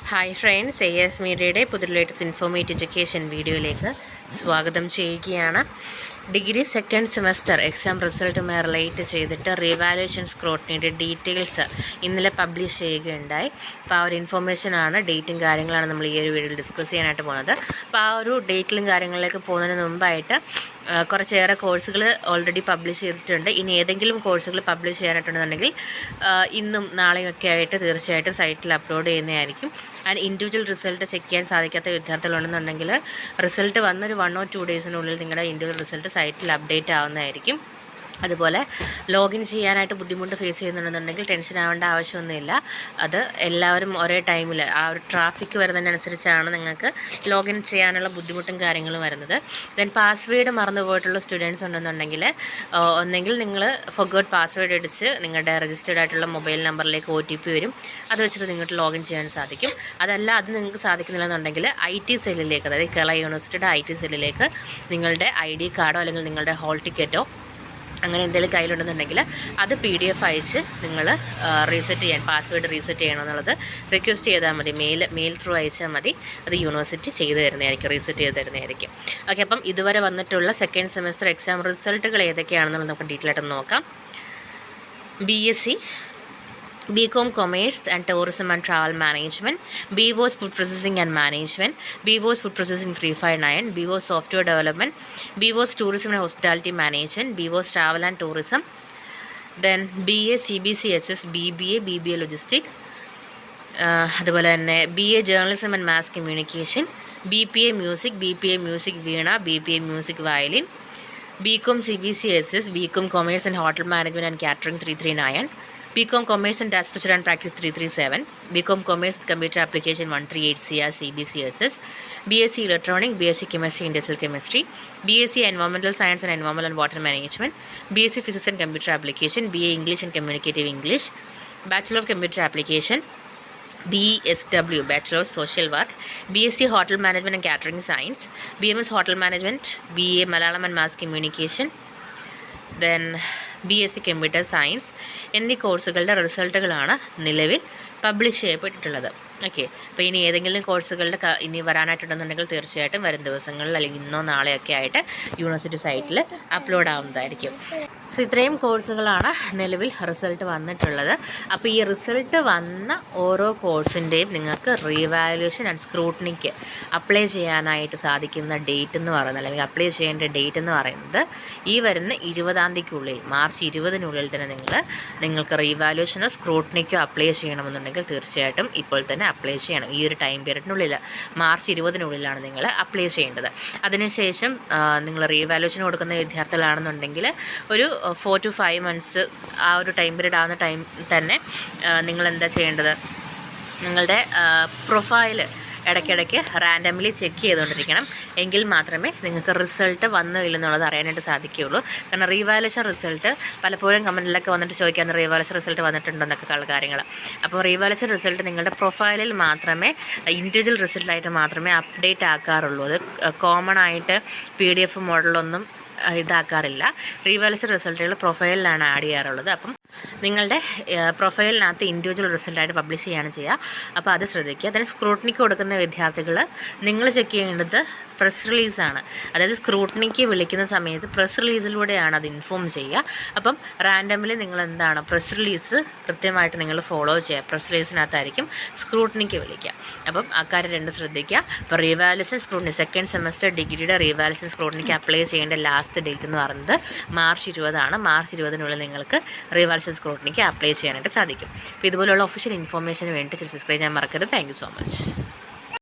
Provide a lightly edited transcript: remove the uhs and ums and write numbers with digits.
Hi friends, AS മീഡിയയുടെ പുതിയ latest informative education വീഡിയോയിലേക്ക് സ്വാഗതം ചെയ്യുകയാണ്. ഡിഗ്രി സെക്കൻഡ് സെമസ്റ്റർ എക്സാം റിസൾട്ടുമായി റിലേറ്റ് ചെയ്തിട്ട് റീവാലുവേഷൻ സ്ക്രൂട്ടിനിയുടെ ഡീറ്റെയിൽസ് ഇന്നലെ പബ്ലിഷ് ചെയ്യുകയുണ്ടായി. അപ്പോൾ ആ ഒരു ഇൻഫോർമേഷനാണ്, ഡേറ്റും കാര്യങ്ങളാണ് നമ്മൾ ഈ ഒരു വീഡിയോയിൽ ഡിസ്കസ് ചെയ്യാനായിട്ട് പോകുന്നത്. അപ്പോൾ ആ ഒരു ഡേറ്റിലും കാര്യങ്ങളിലേക്ക് പോകുന്നതിന് മുമ്പായിട്ട് കുറച്ചേറെ കോഴ്സുകൾ ഓൾറെഡി പബ്ലിഷ് ചെയ്തിട്ടുണ്ട്. ഇനി ഏതെങ്കിലും കോഴ്സുകൾ പബ്ലിഷ് ചെയ്യാനായിട്ടുണ്ടെന്നുണ്ടെങ്കിൽ ഇന്നും നാളെയും ഒക്കെ ആയിട്ട് തീർച്ചയായിട്ടും സൈറ്റിൽ അപ്ലോഡ് ചെയ്യുന്നതായിരിക്കും. ആൻഡ് ഇൻഡിവിജ്വൽ റിസൾട്ട് ചെക്ക് ചെയ്യാൻ സാധിക്കാത്ത വിദ്യാർത്ഥികളുണ്ടെന്നുണ്ടെങ്കിൽ റിസൾട്ട് വന്നൊരു 1 or 2 ഡേയ്സിനുള്ളിൽ നിങ്ങളുടെ ഇൻഡിവിജ്വൽ റിസൾട്ട് സൈറ്റിൽ അപ്ഡേറ്റ് ആവുന്നതായിരിക്കും. അതുപോലെ ലോഗിൻ ചെയ്യാനായിട്ട് ബുദ്ധിമുട്ട് ഫേസ് ചെയ്യുന്നുണ്ടെന്നുണ്ടെങ്കിൽ ടെൻഷൻ ആവേണ്ട ആവശ്യമൊന്നുമില്ല. അത് എല്ലാവരും ഒരേ ടൈമിൽ ആ ഒരു ട്രാഫിക് വരുന്നതിനനുസരിച്ചാണ് നിങ്ങൾക്ക് ലോഗിൻ ചെയ്യാനുള്ള ബുദ്ധിമുട്ടും കാര്യങ്ങളും വരുന്നത്. ദെൻ പാസ്വേഡ് മറന്നു പോയിട്ടുള്ള സ്റ്റുഡൻസ് ഉണ്ടെന്നുണ്ടെങ്കിൽ ഒന്നെങ്കിൽ നിങ്ങൾ ഫൊർഗോട്ട് പാസ്വേഡ് അടിച്ച് നിങ്ങളുടെ രജിസ്റ്റേർഡ് ആയിട്ടുള്ള മൊബൈൽ നമ്പറിലേക്ക് OTP വരും. അത് വെച്ചിട്ട് നിങ്ങൾക്ക് ലോഗിൻ ചെയ്യാൻ സാധിക്കും. അതല്ല, അത് നിങ്ങൾക്ക് സാധിക്കുന്നില്ലെന്നുണ്ടെങ്കിൽ IT സെല്ലിലേക്ക്, അതായത് കേരള യൂണിവേഴ്സിറ്റിയുടെ IT സെല്ലിലേക്ക് നിങ്ങളുടെ ID കാർഡോ അല്ലെങ്കിൽ നിങ്ങളുടെ ഹോൾ ടിക്കറ്റോ അങ്ങനെ എന്തെങ്കിലും കയ്യിലുണ്ടെന്നുണ്ടെങ്കിൽ അത് PDF അയച്ച് നിങ്ങൾ റീസെറ്റ് ചെയ്യാൻ, പാസ്വേഡ് റീസെറ്റ് ചെയ്യണമെന്നുള്ളത് റിക്വസ്റ്റ് ചെയ്താൽ മതി. മെയിൽ ത്രൂ അയച്ചാൽ മതി. അത് യൂണിവേഴ്സിറ്റി ചെയ്തു തരുന്നതായിരിക്കും, റീസെറ്റ് ചെയ്ത് തരുന്നതായിരിക്കും. ഓക്കെ, അപ്പം ഇതുവരെ വന്നിട്ടുള്ള സെക്കൻഡ് സെമസ്റ്റർ എക്സാം റിസൾട്ടുകൾ ഏതൊക്കെയാണെന്നുള്ളത് നമുക്ക് ഡീറ്റെയിൽ ആയിട്ട് നോക്കാം. BSc BCom Commerce and Tourism and Travel Management, BVOS Food Processing and Management, BVOS Food Processing 359, BVOS Software Development, BVOS Tourism and Hospitality Management, BVOS Travel and Tourism, then BA CBCSS, BBA Logistics, അതുപോലെ തന്നെ BA Journalism and Mass Communication, BPA Music Veena, BPA Music Violin, BCom CBCSS, BCom Commerce and Hotel Management and Catering 339, BCom Commerce and Task Picture and Practice 337, BCom Commerce Computer Application 138 CR CBCSS, BSc Electronic, BSc Chemistry Industrial Chemistry, BSc Environmental Science and Environmental and Water Management, BSc Physics and Computer Application, BA English and Communicative English, Bachelor of Computer Application, BSW Bachelor of Social Work, BSc Hotel Management and Catering Science, BMS Hotel Management, BA Malayalam and Mass Communication, then BSc computer science എന്നീ കോഴ്സുകളുടെ റിസൾട്ടുകളാണ് നിലവിൽ publish ചെയ്യപ്പെട്ടിട്ടുള്ളത്. Okay, അപ്പോൾ ഇനി ഏതെങ്കിലും കോഴ്സുകളുടെ ഇനി വരാനായിട്ടുണ്ടെന്നുണ്ടെങ്കിൽ തീർച്ചയായിട്ടും വരും ദിവസങ്ങളിൽ അല്ലെങ്കിൽ ഇന്നോ നാളെയൊക്കെ ആയിട്ട് യൂണിവേഴ്സിറ്റി സൈറ്റിൽ അപ്ലോഡ് ആവുന്നതായിരിക്കും. സോ ഇത്രയും കോഴ്സുകളാണ് നിലവിൽ റിസൾട്ട് വന്നിട്ടുള്ളത്. അപ്പോൾ ഈ റിസൾട്ട് വന്ന ഓരോ കോഴ്സിൻ്റെയും നിങ്ങൾക്ക് റീവാലുവേഷൻ ആൻഡ് സ്ക്രൂട്ടിനിക്ക് അപ്ലൈ ചെയ്യാനായിട്ട് സാധിക്കുന്ന ഡേറ്റ് എന്ന് പറയുന്നത്, അല്ലെങ്കിൽ അപ്ലൈ ചെയ്യേണ്ട ഡേറ്റ് എന്ന് പറയുന്നത് ഈ വരുന്ന 20-ാം തീയതിക്കുള്ളിൽ, മാർച്ച് 20-നുള്ളിൽ തന്നെ നിങ്ങൾക്ക് റീവാലുവേഷനോ സ്ക്രൂട്ടിനിക്കോ അപ്ലൈ ചെയ്യണമെന്നുണ്ടെങ്കിൽ തീർച്ചയായിട്ടും ഇപ്പോൾ തന്നെ അപ്ലൈ ചെയ്യണം. ഈ ഒരു ടൈം പീരീഡിനുള്ളിൽ, മാർച്ച് 20-നുള്ളിലാണ് നിങ്ങൾ അപ്ലൈ ചെയ്യേണ്ടത്. അതിനുശേഷം നിങ്ങൾ റീവാലുവേഷൻ കൊടുക്കുന്ന വിദ്യാർത്ഥികളാണെന്നുണ്ടെങ്കിൽ ഒരു 4 to 5 months ആ ഒരു ടൈം പീരീഡ് ആവുന്ന ടൈം തന്നെ നിങ്ങൾ എന്താ ചെയ്യേണ്ടത്, നിങ്ങളുടെ പ്രൊഫൈൽ ഇടയ്ക്കിടയ്ക്ക് റാൻഡംലി ചെക്ക് ചെയ്തുകൊണ്ടിരിക്കണം. എങ്കിൽ മാത്രമേ നിങ്ങൾക്ക് റിസൾട്ട് വന്നോ ഇല്ലെന്നുള്ളത് അറിയാനായിട്ട് സാധിക്കുകയുള്ളൂ. കാരണം റീവാലുവേഷൻ റിസൾട്ട് പലപ്പോഴും കമൻറ്റിലൊക്കെ വന്നിട്ട് ചോദിക്കാൻ, റീവാലുവേഷൻ റിസൾട്ട് വന്നിട്ടുണ്ടെന്നൊക്കെ കാര്യങ്ങൾ. അപ്പോൾ റീവാലുവേഷൻ റിസൾട്ട് നിങ്ങളുടെ പ്രൊഫൈലിൽ മാത്രമേ, ഇൻഡിവിജ്വൽ റിസൾട്ടായിട്ട് മാത്രമേ അപ്ഡേറ്റ് ആക്കാറുള്ളൂ. അത് കോമൺ ആയിട്ട് PDF മോഡലൊന്നും ഇതാക്കാറില്ല. റീവാലുവേഷൻ റിസൾട്ടുകൾ പ്രൊഫൈലിലാണ് ആഡ് ചെയ്യാറുള്ളത്. അപ്പം നിങ്ങളുടെ പ്രൊഫൈലിനകത്ത് ഇൻഡിവിജ്വൽ റിസൾട്ടായിട്ട് പബ്ലിഷ് ചെയ്യുകയാണ് ചെയ്യുക. അപ്പോൾ അത് ശ്രദ്ധിക്കുക. അതിന് സ്ക്രൂട്ടിനിക്ക് കൊടുക്കുന്ന വിദ്യാർത്ഥികൾ നിങ്ങൾ ചെക്ക് ചെയ്യേണ്ടത് പ്രസ് റിലീസാണ്. അതായത് സ്ക്രൂട്ടിനിക്ക് വിളിക്കുന്ന സമയത്ത് പ്രസ് റിലീസിലൂടെയാണ് അത് ഇൻഫോം ചെയ്യുക. അപ്പം റാൻഡമിലി നിങ്ങൾ എന്താണ്, പ്രസ് റിലീസ് കൃത്യമായിട്ട് നിങ്ങൾ ഫോളോ ചെയ്യുക. പ്രസ് റിലീസിനകത്തായിരിക്കും സ്ക്രൂട്ടിനിക്ക് വിളിക്കുക. അപ്പം അക്കാര്യം 2 ശ്രദ്ധിക്കുക. അപ്പോൾ റീവാലുവേഷൻ സ്ക്രൂട്ടിനി, സെക്കൻഡ് സെമസ്റ്റർ ഡിഗ്രിയുടെ റീവാലുവേഷൻ സ്ക്രൂട്ടിനിക്ക് അപ്ലൈ ചെയ്യേണ്ട ലാസ്റ്റ് ഡേറ്റ് എന്ന് പറയുന്നത് മാർച്ച് 20 ആണ്. മാർച്ച് 20-നുള്ളിൽ നിങ്ങൾക്ക് റീവാലുവേഷൻ സ്ക്രൂട്ടിനിക്ക് അപ്ലൈ ചെയ്യാനായിട്ട് സാധിക്കും. അപ്പോൾ ഇതുപോലുള്ള ഒഫീഷ്യൽ ഇൻഫോർമേഷന് വേണ്ടി സബ്സ്ക്രൈബ് ചെയ്യാൻ മറക്കരുത്. Thank you so much.